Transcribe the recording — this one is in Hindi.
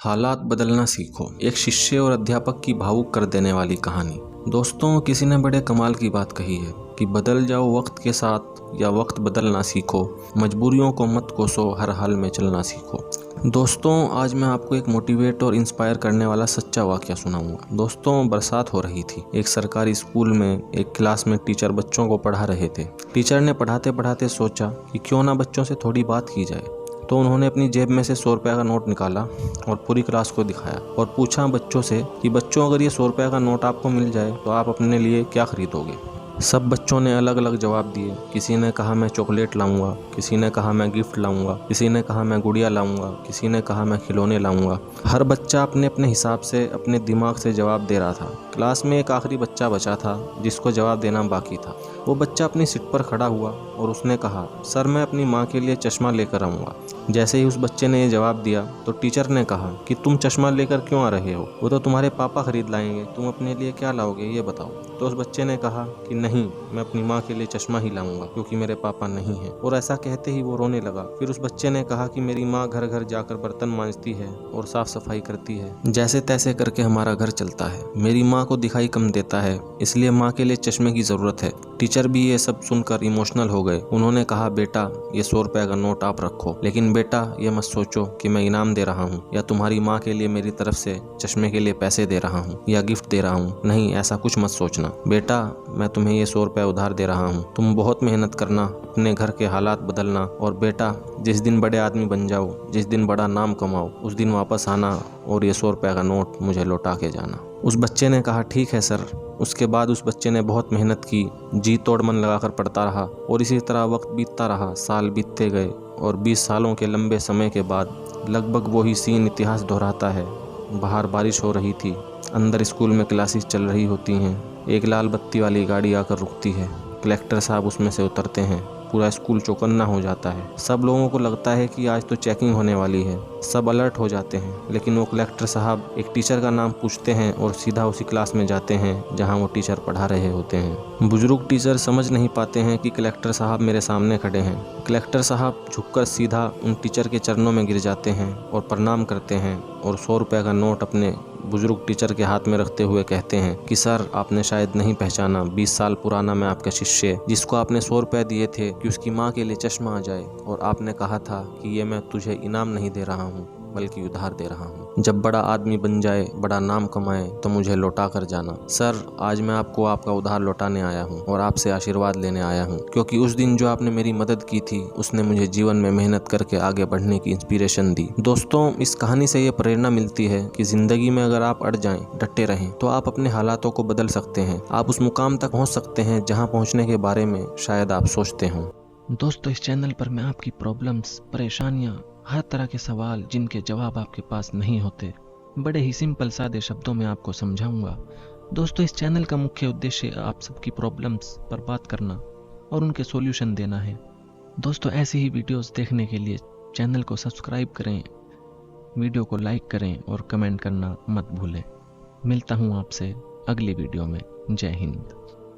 हालात बदलना सीखो। एक शिष्य और अध्यापक की भावुक कर देने वाली कहानी। दोस्तों, किसी ने बड़े कमाल की बात कही है कि बदल जाओ वक्त के साथ या वक्त बदलना सीखो, मजबूरियों को मत कोसो, हर हाल में चलना सीखो। दोस्तों, आज मैं आपको एक मोटिवेट और इंस्पायर करने वाला सच्चा वाकया सुनाऊंगा। दोस्तों, बरसात हो रही थी। एक सरकारी स्कूल में एक क्लास में टीचर बच्चों को पढ़ा रहे थे। टीचर ने पढ़ाते पढ़ाते सोचा कि क्यों ना बच्चों से थोड़ी बात की जाए। तो उन्होंने अपनी जेब में से 100 रुपये का नोट निकाला और पूरी क्लास को दिखाया और पूछा बच्चों से कि बच्चों, अगर ये 100 रुपये का नोट आपको मिल जाए तो आप अपने लिए क्या खरीदोगे। सब बच्चों ने अलग अलग जवाब दिए। किसी ने कहा मैं चॉकलेट लाऊंगा, किसी ने कहा मैं गिफ्ट लाऊंगा, किसी ने कहा मैं गुड़िया लाऊंगा, किसी ने कहा मैं खिलौने लाऊंगा। हर बच्चा अपने अपने हिसाब से अपने दिमाग से जवाब दे रहा था। क्लास में एक आखिरी बच्चा बचा था जिसको जवाब देना बाकी था। वो बच्चा अपनी सीट पर खड़ा हुआ और उसने कहा, सर मैं अपनी माँ के लिए चश्मा लेकर आऊँगा। जैसे ही उस बच्चे ने ये जवाब दिया तो टीचर ने कहा कि तुम चश्मा लेकर क्यों आ रहे हो, वो तो तुम्हारे पापा खरीद लाएंगे, तुम अपने लिए क्या लाओगे ये बताओ। तो उस बच्चे ने कहा कि नहीं, मैं अपनी माँ के लिए चश्मा ही लाऊंगा क्योंकि मेरे पापा नहीं हैं। और ऐसा कहते ही वो रोने लगा। फिर उस बच्चे ने कहा कि मेरी माँ घर घर जाकर बर्तन मांजती है और साफ सफाई करती है, जैसे तैसे करके हमारा घर चलता है। मेरी माँ को दिखाई कम देता है, इसलिए माँ के लिए चश्मे की जरूरत है। टीचर भी ये सब सुनकर इमोशनल हो गए। उन्होंने कहा, बेटा ये 100 रुपये का नोट आप रखो, लेकिन बेटा ये मत सोचो कि मैं इनाम दे रहा हूँ या तुम्हारी माँ के लिए मेरी तरफ से चश्मे के लिए पैसे दे रहा हूँ या गिफ्ट दे रहा हूँ। नहीं, ऐसा कुछ मत सोचना। बेटा मैं तुम्हें ये 100 रुपये उधार दे रहा हूँ, तुम बहुत मेहनत करना, अपने घर के हालात बदलना, और बेटा जिस दिन बड़े आदमी बन जाओ, जिस दिन बड़ा नाम कमाओ, उस दिन वापस आना और ये 100 रुपये का नोट मुझे लौटा के जाना। उस बच्चे ने कहा ठीक है सर। उसके बाद उस बच्चे ने बहुत मेहनत की, जी तोड़ मन लगाकर पढ़ता रहा और इसी तरह वक्त बीतता रहा। साल बीतते गए और 20 सालों के लंबे समय के बाद लगभग वही सीन इतिहास दोहराता है। बाहर बारिश हो रही थी, अंदर स्कूल में क्लासेस चल रही होती हैं। एक लाल बत्ती वाली गाड़ी आकर रुकती है। कलेक्टर साहब उसमें से उतरते हैं। पूरा स्कूल चौकन्ना हो जाता है। सब लोगों को लगता है कि आज तो चेकिंग होने वाली है। सब अलर्ट हो जाते हैं, लेकिन वो कलेक्टर साहब एक टीचर का नाम पूछते हैं और सीधा उसी क्लास में जाते हैं जहां वो टीचर पढ़ा रहे होते हैं। बुजुर्ग टीचर समझ नहीं पाते हैं कि कलेक्टर साहब मेरे सामने खड़े हैं। कलेक्टर साहब झुककर सीधा उन टीचर के चरणों में गिर जाते हैं और प्रणाम करते हैं और 100 रुपये का नोट अपने बुजुर्ग टीचर के हाथ में रखते हुए कहते हैं कि सर आपने शायद नहीं पहचाना, 20 साल पुराना मैं आपका शिष्य, जिसको आपने 100 रुपये दिए थे कि उसकी माँ के लिए चश्मा आ जाए, और आपने कहा था कि ये मैं तुझे इनाम नहीं दे रहा हूँ बल्कि उधार दे रहा हूँ। जब बड़ा आदमी बन जाए, बड़ा नाम कमाए तो मुझे लौटा कर जाना। सर आज मैं आपको आपका उधार लौटाने आया हूँ और आपसे आशीर्वाद लेने आया हूँ, क्योंकि उस दिन जो आपने मेरी मदद की थी उसने मुझे जीवन में मेहनत करके आगे बढ़ने की इंस्पिरेशन दी। दोस्तों, इस कहानी से ये प्रेरणा मिलती है कि जिंदगी में अगर आप अड़ जाएं, डटे रहें, तो आप अपने हालातों को बदल सकते हैं। आप उस मुकाम तक पहुँच सकते हैं जहाँ पहुँचने के बारे में शायद आप सोचते हों। दोस्तों, इस चैनल पर मैं आपकी प्रॉब्लम्स, परेशानियां, हर तरह के सवाल जिनके जवाब आपके पास नहीं होते, बड़े ही सिंपल सादे शब्दों में आपको समझाऊंगा। दोस्तों, इस चैनल का मुख्य उद्देश्य आप सबकी प्रॉब्लम्स पर बात करना और उनके सॉल्यूशन देना है। दोस्तों, ऐसी ही वीडियोस देखने के लिए चैनल को सब्सक्राइब करें, वीडियो को लाइक करें और कमेंट करना मत भूलें। मिलता हूं आपसे अगली वीडियो में। जय हिंद।